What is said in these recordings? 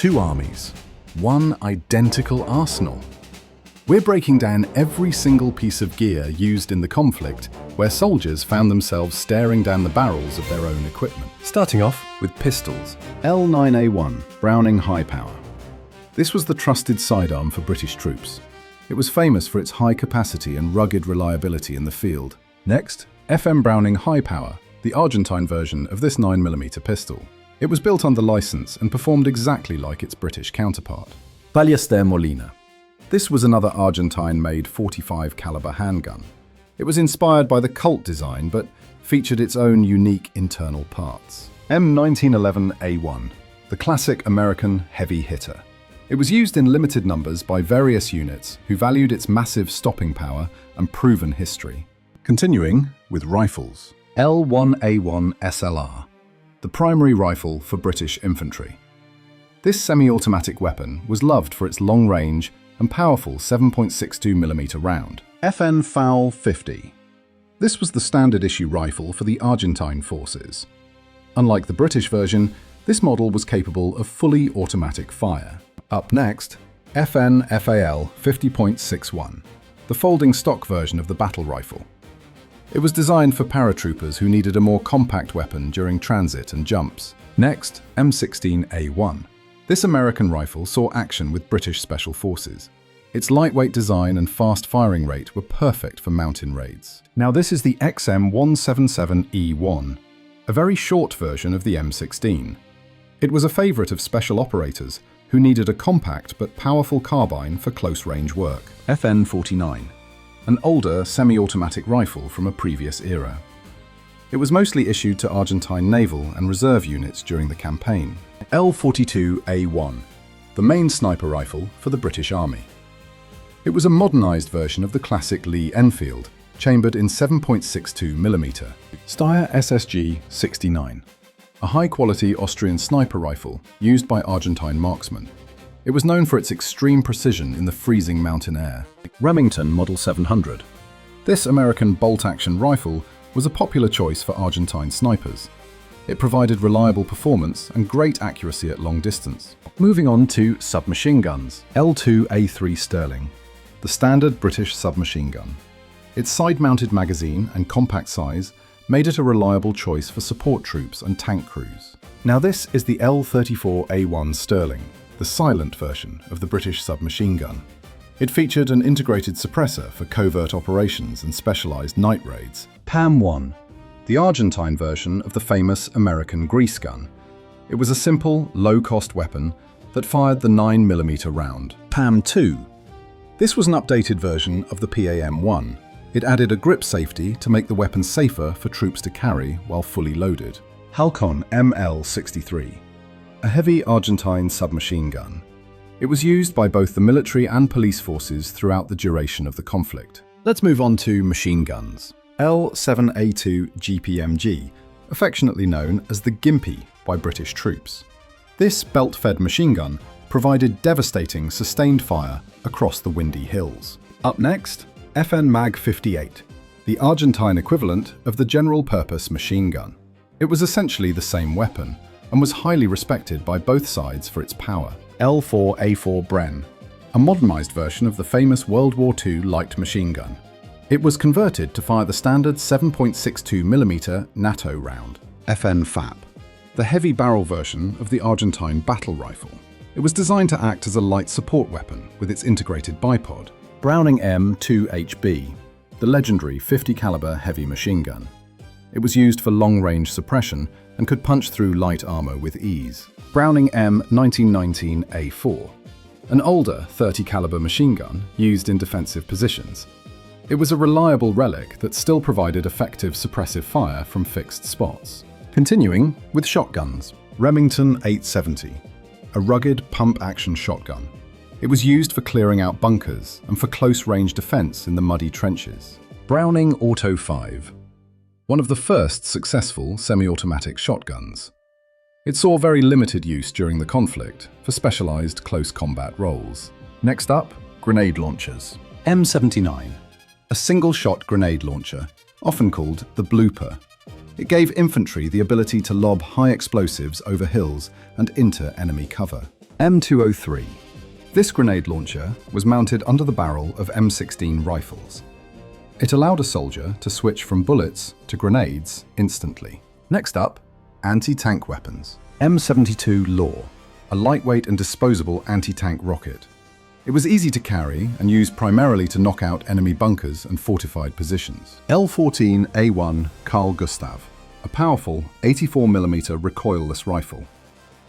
Two armies, one identical arsenal. We're breaking down every single piece of gear used in the conflict where soldiers found themselves staring down the barrels of their own equipment. Starting off with pistols. L9A1 Browning High Power. This was the trusted sidearm for British troops. It was famous for its high capacity and rugged reliability in the field. Next, FM Browning High Power, the Argentine version of this 9mm pistol. It was built under license and performed exactly like its British counterpart. Ballester Molina. This was another Argentine-made 45 caliber handgun. It was inspired by the Colt design, but featured its own unique internal parts. M1911A1, the classic American heavy hitter. It was used in limited numbers by various units who valued its massive stopping power and proven history. Continuing with rifles. L1A1 SLR, the primary rifle for British infantry. This semi-automatic weapon was loved for its long range and powerful 7.62mm round. FN FAL 50. This was the standard issue rifle for the Argentine forces. Unlike the British version, this model was capable of fully automatic fire. Up next, FN FAL 50.61, the folding stock version of the battle rifle. It was designed for paratroopers who needed a more compact weapon during transit and jumps. Next, M16A1. This American rifle saw action with British Special Forces. Its lightweight design and fast firing rate were perfect for mountain raids. Now this is the XM177E1, a very short version of the M16. It was a favorite of special operators who needed a compact but powerful carbine for close-range work. FN49, an older semi-automatic rifle from a previous era. It was mostly issued to Argentine naval and reserve units during the campaign. L42A1, the main sniper rifle for the British Army. It was a modernized version of the classic Lee Enfield, chambered in 7.62mm. Steyr SSG 69, a high-quality Austrian sniper rifle used by Argentine marksmen. It was known for its extreme precision in the freezing mountain air. Remington Model 700. This American bolt-action rifle was a popular choice for Argentine snipers. It provided reliable performance and great accuracy at long distance. Moving on to submachine guns. L2A3 Sterling, the standard British submachine gun. Its side-mounted magazine and compact size made it a reliable choice for support troops and tank crews. Now this is the L34A1 Sterling, the silent version of the British submachine gun. It featured an integrated suppressor for covert operations and specialized night raids. PAM-1, the Argentine version of the famous American grease gun. It was a simple, low-cost weapon that fired the 9mm round. PAM-2. This was an updated version of the PAM-1. It added a grip safety to make the weapon safer for troops to carry while fully loaded. Halcon ML63, a heavy Argentine submachine gun. It was used by both the military and police forces throughout the duration of the conflict. Let's move on to machine guns. L7A2 GPMG, affectionately known as the Gimpy by British troops. This belt-fed machine gun provided devastating sustained fire across the windy hills. Up next, FN Mag 58, the Argentine equivalent of the general-purpose machine gun. It was essentially the same weapon and was highly respected by both sides for its power. L4A4 Bren, a modernized version of the famous World War II light machine gun. It was converted to fire the standard 7.62mm NATO round. FN FAP, the heavy barrel version of the Argentine battle rifle. It was designed to act as a light support weapon with its integrated bipod. Browning M2HB, the legendary 50 caliber heavy machine gun. It was used for long-range suppression and could punch through light armor with ease. Browning M1919A4, an older 30 caliber machine gun used in defensive positions. It was a reliable relic that still provided effective suppressive fire from fixed spots. Continuing with shotguns. Remington 870, a rugged pump-action shotgun. It was used for clearing out bunkers and for close-range defense in the muddy trenches. Browning Auto 5, one of the first successful semi-automatic shotguns. It saw very limited use during the conflict for specialized close combat roles. Next up, grenade launchers. M79, a single-shot grenade launcher, often called the blooper. It gave infantry the ability to lob high explosives over hills and into enemy cover. M203. This grenade launcher was mounted under the barrel of M16 rifles. It allowed a soldier to switch from bullets to grenades instantly. Next up, anti-tank weapons. M72 Law, a lightweight and disposable anti-tank rocket. It was easy to carry and used primarily to knock out enemy bunkers and fortified positions. L14A1 Carl Gustav, a powerful 84mm recoilless rifle.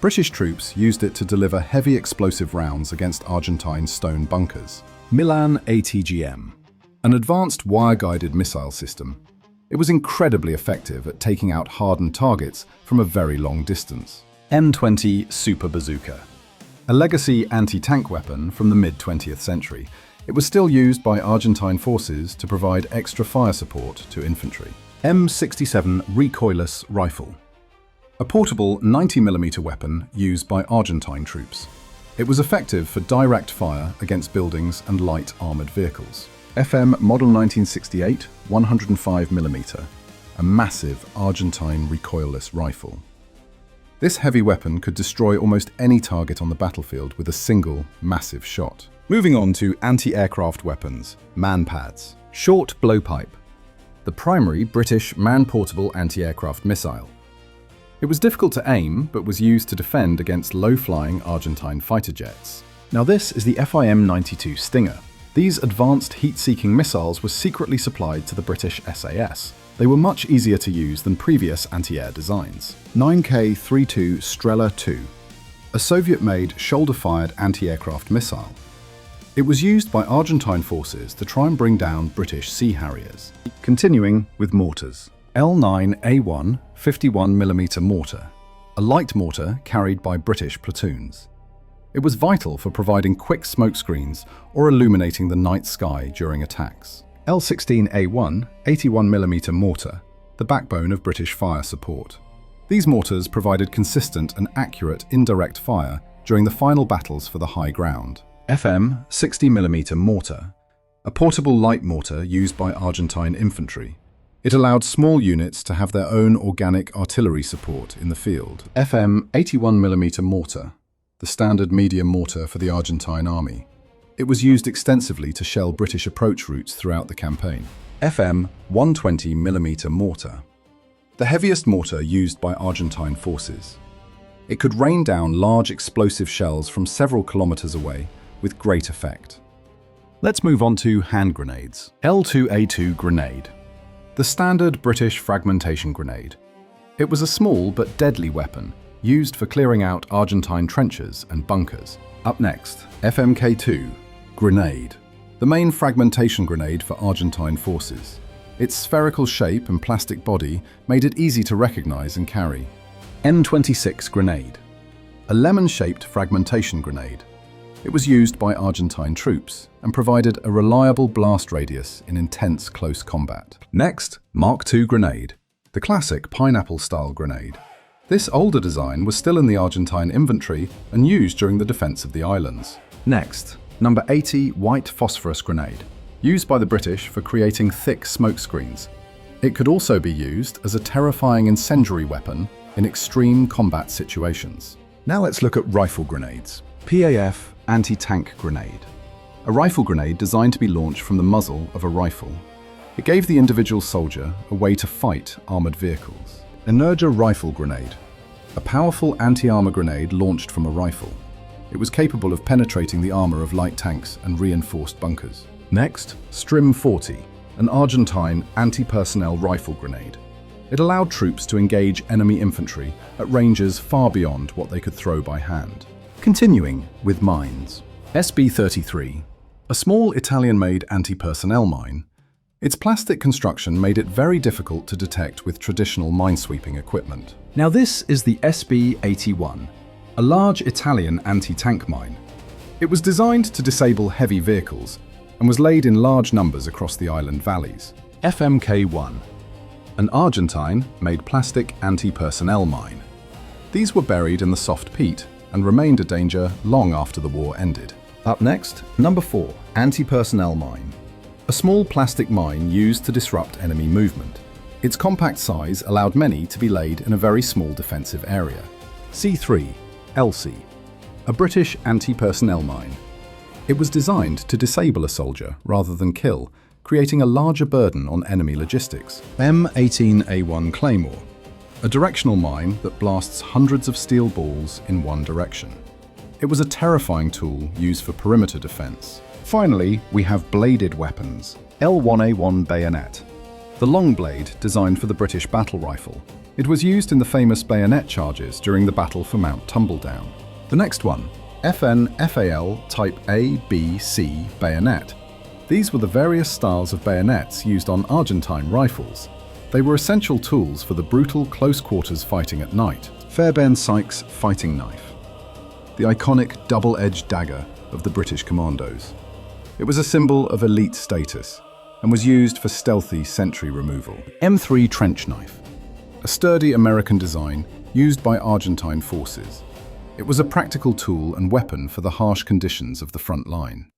British troops used it to deliver heavy explosive rounds against Argentine stone bunkers. Milan ATGM, an advanced wire-guided missile system. It was incredibly effective at taking out hardened targets from a very long distance. M20 Super Bazooka, a legacy anti-tank weapon from the mid-20th century. It was still used by Argentine forces to provide extra fire support to infantry. M67 Recoilless Rifle, a portable 90mm weapon used by Argentine troops. It was effective for direct fire against buildings and light armoured vehicles. FM Model 1968 105mm, a massive Argentine recoilless rifle. This heavy weapon could destroy almost any target on the battlefield with a single, massive shot. Moving on to anti-aircraft weapons, MANPADS. Short blowpipe, the primary British man-portable anti-aircraft missile. It was difficult to aim, but was used to defend against low-flying Argentine fighter jets. Now this is the FIM-92 Stinger. These advanced heat-seeking missiles were secretly supplied to the British SAS. They were much easier to use than previous anti-air designs. 9K-32 Strela II, a Soviet-made shoulder-fired anti-aircraft missile. It was used by Argentine forces to try and bring down British Sea Harriers. Continuing with mortars. L9A1 51mm mortar, a light mortar carried by British platoons. It was vital for providing quick smoke screens or illuminating the night sky during attacks. L16A1 81mm mortar, the backbone of British fire support. These mortars provided consistent and accurate indirect fire during the final battles for the high ground. FM 60mm mortar, a portable light mortar used by Argentine infantry. It allowed small units to have their own organic artillery support in the field. FM 81mm mortar, the standard medium mortar for the Argentine army. It was used extensively to shell British approach routes throughout the campaign. FM 120mm mortar, the heaviest mortar used by Argentine forces. It could rain down large explosive shells from several kilometers away with great effect. Let's move on to hand grenades. L2A2 grenade, the standard British fragmentation grenade. It was a small but deadly weapon used for clearing out Argentine trenches and bunkers. Up next, FMK2 grenade, the main fragmentation grenade for Argentine forces. Its spherical shape and plastic body made it easy to recognize and carry. N26 grenade, a lemon-shaped fragmentation grenade. It was used by Argentine troops and provided a reliable blast radius in intense close combat. Next, Mark II grenade, the classic pineapple-style grenade. This older design was still in the Argentine inventory and used during the defense of the islands. Next, number 80 white phosphorus grenade, used by the British for creating thick smoke screens. It could also be used as a terrifying incendiary weapon in extreme combat situations. Now let's look at rifle grenades. PAF anti-tank grenade, a rifle grenade designed to be launched from the muzzle of a rifle. It gave the individual soldier a way to fight armored vehicles. Energia rifle grenade, a powerful anti-armor grenade launched from a rifle. It was capable of penetrating the armor of light tanks and reinforced bunkers. Next, Strim 40, an Argentine anti-personnel rifle grenade. It allowed troops to engage enemy infantry at ranges far beyond what they could throw by hand. Continuing with mines. SB-33, a small Italian-made anti-personnel mine. Its plastic construction made it very difficult to detect with traditional minesweeping equipment. Now this is the SB-81, a large Italian anti-tank mine. It was designed to disable heavy vehicles and was laid in large numbers across the island valleys. FMK-1, an Argentine-made plastic anti-personnel mine. These were buried in the soft peat and remained a danger long after the war ended. Up next, number 4, anti-personnel mine. A small plastic mine used to disrupt enemy movement. Its compact size allowed many to be laid in a very small defensive area. C3, LC. A British anti-personnel mine. It was designed to disable a soldier rather than kill, creating a larger burden on enemy logistics. M18A1 Claymore. A directional mine that blasts hundreds of steel balls in one direction. It was a terrifying tool used for perimeter defense. Finally, we have bladed weapons. L1A1 bayonet. The long blade designed for the British battle rifle. It was used in the famous bayonet charges during the Battle for Mount Tumbledown. The next one, FN-FAL Type A, B, C bayonet. These were the various styles of bayonets used on Argentine rifles. They were essential tools for the brutal close-quarters fighting at night. Fairbairn Sykes fighting knife. The iconic double-edged dagger of the British commandos. It was a symbol of elite status and was used for stealthy sentry removal. M3 trench knife. A sturdy American design used by Argentine forces. It was a practical tool and weapon for the harsh conditions of the front line.